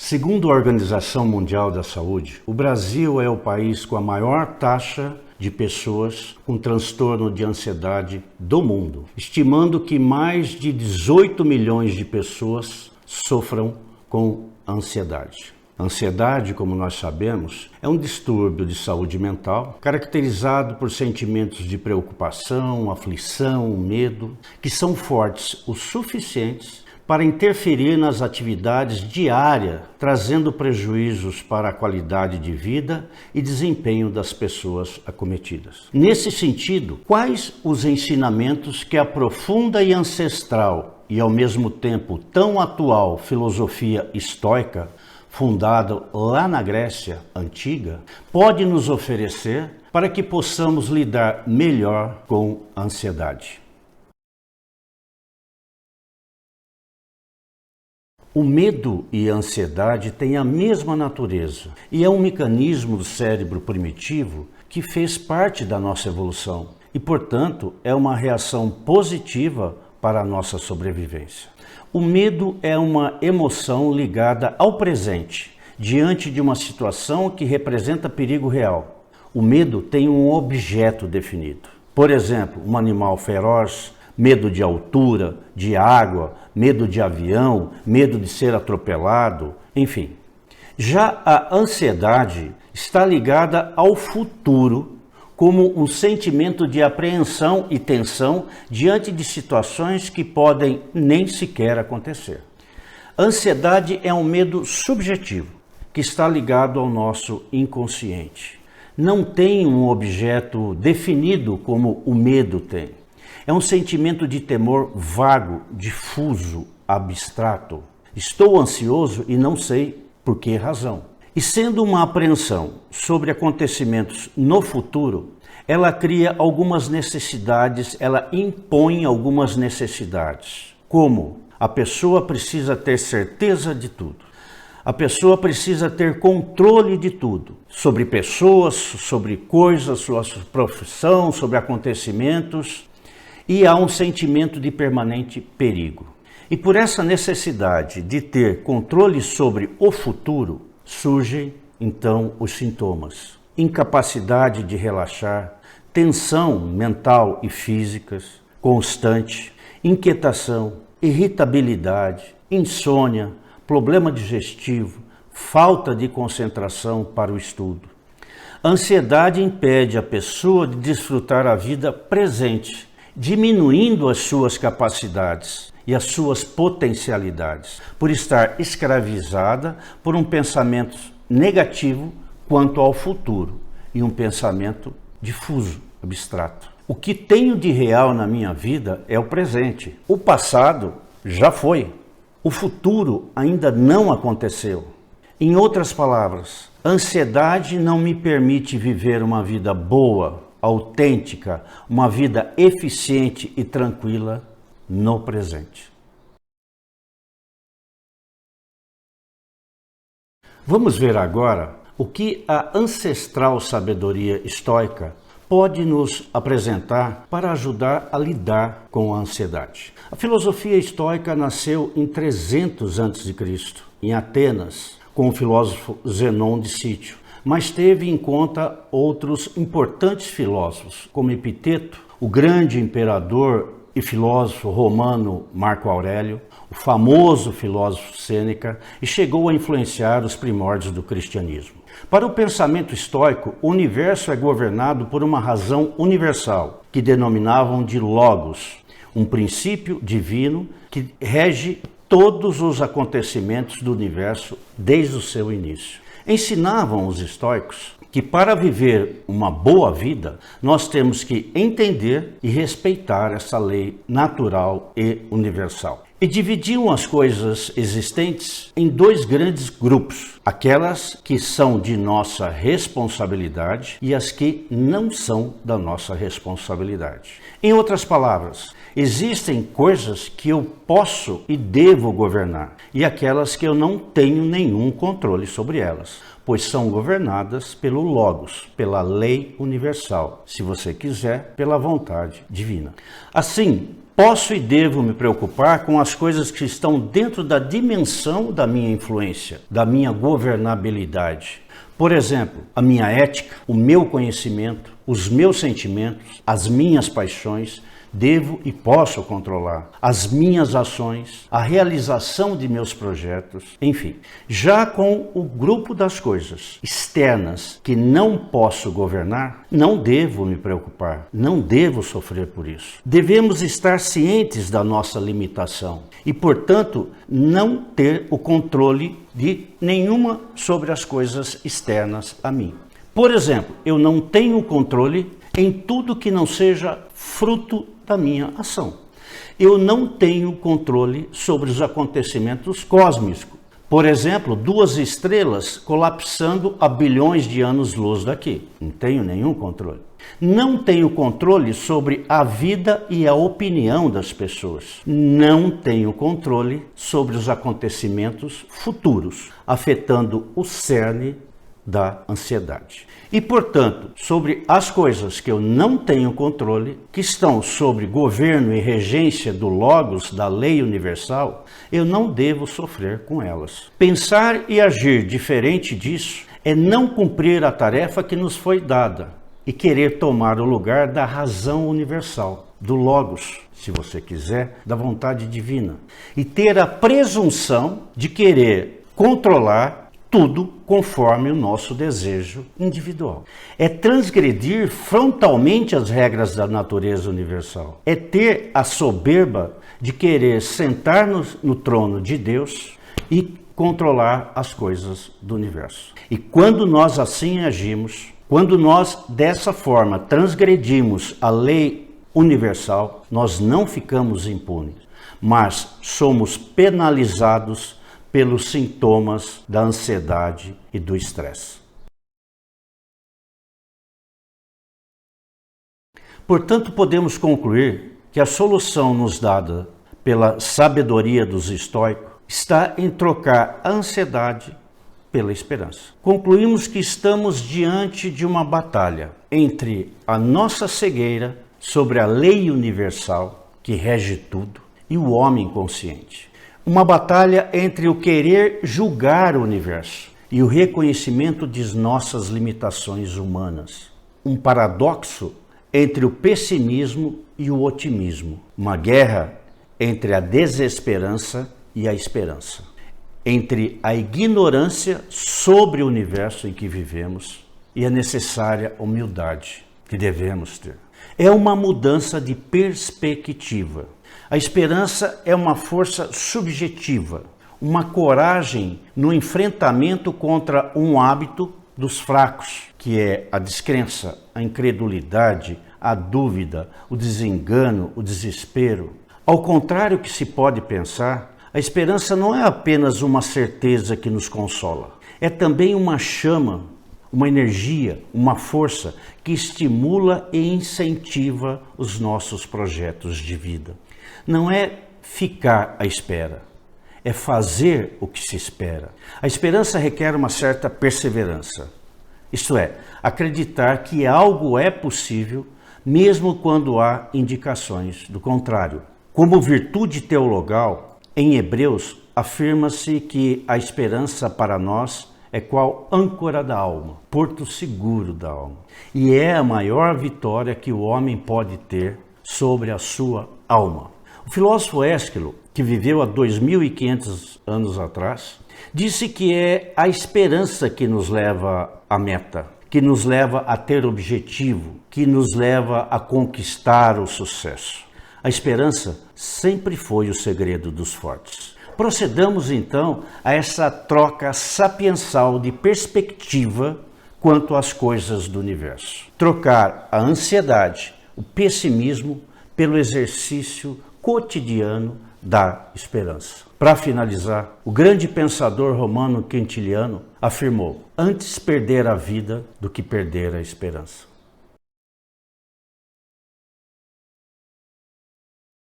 Segundo a Organização Mundial da Saúde, o Brasil é o país com a maior taxa de pessoas com transtorno de ansiedade do mundo, estimando que mais de 18 milhões de pessoas sofram com ansiedade. Ansiedade, como nós sabemos, é um distúrbio de saúde mental caracterizado por sentimentos de preocupação, aflição, medo, que são fortes o suficientes para interferir nas atividades diárias, trazendo prejuízos para a qualidade de vida e desempenho das pessoas acometidas. Nesse sentido, quais os ensinamentos que a profunda e ancestral e ao mesmo tempo tão atual filosofia estoica, fundada lá na Grécia Antiga, pode nos oferecer para que possamos lidar melhor com a ansiedade? O medo e a ansiedade têm a mesma natureza e é um mecanismo do cérebro primitivo que fez parte da nossa evolução e, portanto, é uma reação positiva para a nossa sobrevivência. O medo é uma emoção ligada ao presente, diante de uma situação que representa perigo real. O medo tem um objeto definido. Por exemplo, um animal feroz, medo de altura, de água, medo de avião, medo de ser atropelado, enfim. Já a ansiedade está ligada ao futuro, como um sentimento de apreensão e tensão diante de situações que podem nem sequer acontecer. A ansiedade é um medo subjetivo, que está ligado ao nosso inconsciente. Não tem um objeto definido como o medo tem. É um sentimento de temor vago, difuso, abstrato. Estou ansioso e não sei por que razão. E sendo uma apreensão sobre acontecimentos no futuro, ela cria algumas necessidades, ela impõe algumas necessidades. Como? A pessoa precisa ter certeza de tudo. A pessoa precisa ter controle de tudo. Sobre pessoas, sobre coisas, sua profissão, sobre acontecimentos. E há um sentimento de permanente perigo. E por essa necessidade de ter controle sobre o futuro, surgem então os sintomas: incapacidade de relaxar, tensão mental e físicas constante, inquietação, irritabilidade, insônia, problema digestivo, falta de concentração para o estudo. A ansiedade impede a pessoa de desfrutar a vida presente, diminuindo as suas capacidades e as suas potencialidades, por estar escravizada por um pensamento negativo quanto ao futuro e um pensamento difuso, abstrato. O que tenho de real na minha vida é o presente. O passado já foi. O futuro ainda não aconteceu. Em outras palavras, a ansiedade não me permite viver uma vida boa, autêntica, uma vida eficiente e tranquila no presente. Vamos ver agora o que a ancestral sabedoria estoica pode nos apresentar para ajudar a lidar com a ansiedade. A filosofia estoica nasceu em 300 a.C., em Atenas, com o filósofo Zenon de Cítio, mas teve em conta outros importantes filósofos, como Epiteto, o grande imperador e filósofo romano Marco Aurélio, o famoso filósofo Sêneca, e chegou a influenciar os primórdios do cristianismo. Para o pensamento estoico, o universo é governado por uma razão universal, que denominavam de Logos, um princípio divino que rege todos os acontecimentos do universo desde o seu início. Ensinavam os estoicos que para viver uma boa vida, nós temos que entender e respeitar essa lei natural e universal. E dividiam as coisas existentes em dois grandes grupos: aquelas que são de nossa responsabilidade e as que não são da nossa responsabilidade. Em outras palavras, existem coisas que eu posso e devo governar e aquelas que eu não tenho nenhum controle sobre elas, pois são governadas pelo Logos, pela lei universal, se você quiser, pela vontade divina. Assim, Posso e devo me preocupar com as coisas que estão dentro da dimensão da minha influência, da minha governabilidade. Por exemplo, a minha ética, o meu conhecimento, os meus sentimentos, as minhas paixões, devo e posso controlar as minhas ações, a realização de meus projetos, enfim. Já com o grupo das coisas externas que não posso governar, não devo me preocupar, não devo sofrer por isso. Devemos estar cientes da nossa limitação e, portanto, não ter o controle de nenhuma sobre as coisas externas a mim. Por exemplo, eu não tenho controle em tudo que não seja fruto da minha ação. Eu não tenho controle sobre os acontecimentos cósmicos. Por exemplo, 2 estrelas colapsando a bilhões de anos-luz daqui. Não tenho nenhum controle. Não tenho controle sobre a vida e a opinião das pessoas. Não tenho controle sobre os acontecimentos futuros, afetando o cerne da ansiedade. E, portanto, sobre as coisas que eu não tenho controle, que estão sob governo e regência do Logos, da lei universal, eu não devo sofrer com elas. Pensar e agir diferente disso é não cumprir a tarefa que nos foi dada e querer tomar o lugar da razão universal, do Logos, se você quiser, da vontade divina, e ter a presunção de querer controlar tudo conforme o nosso desejo individual. É transgredir frontalmente as regras da natureza universal. É ter a soberba de querer sentar no trono de Deus e controlar as coisas do universo. E quando nós assim agimos, quando nós dessa forma transgredimos a lei universal, nós não ficamos impunes, mas somos penalizados pelos sintomas da ansiedade e do estresse. Portanto, podemos concluir que a solução nos dada pela sabedoria dos estoicos está em trocar a ansiedade pela esperança. Concluímos que estamos diante de uma batalha entre a nossa cegueira sobre a lei universal que rege tudo e o homem consciente. Uma batalha entre o querer julgar o universo e o reconhecimento de nossas limitações humanas. Um paradoxo entre o pessimismo e o otimismo. Uma guerra entre a desesperança e a esperança. Entre a ignorância sobre o universo em que vivemos e a necessária humildade que devemos ter. É uma mudança de perspectiva. A esperança é uma força subjetiva, uma coragem no enfrentamento contra um hábito dos fracos, que é a descrença, a incredulidade, a dúvida, o desengano, o desespero. Ao contrário que se pode pensar, a esperança não é apenas uma certeza que nos consola, é também uma chama, uma energia, uma força que estimula e incentiva os nossos projetos de vida. Não é ficar à espera, é fazer o que se espera. A esperança requer uma certa perseverança, isto é, acreditar que algo é possível mesmo quando há indicações do contrário. Como virtude teologal, em Hebreus afirma-se que a esperança para nós é qual âncora da alma, porto seguro da alma, e é a maior vitória que o homem pode ter sobre a sua alma. O filósofo Ésquilo, que viveu há 2500 anos atrás, disse que é a esperança que nos leva à meta, que nos leva a ter objetivo, que nos leva a conquistar o sucesso. A esperança sempre foi o segredo dos fortes. Procedamos então a essa troca sapiensal de perspectiva quanto às coisas do universo. Trocar a ansiedade, o pessimismo, pelo exercício cotidiano da esperança. Para finalizar, o grande pensador romano Quintiliano afirmou: antes perder a vida do que perder a esperança.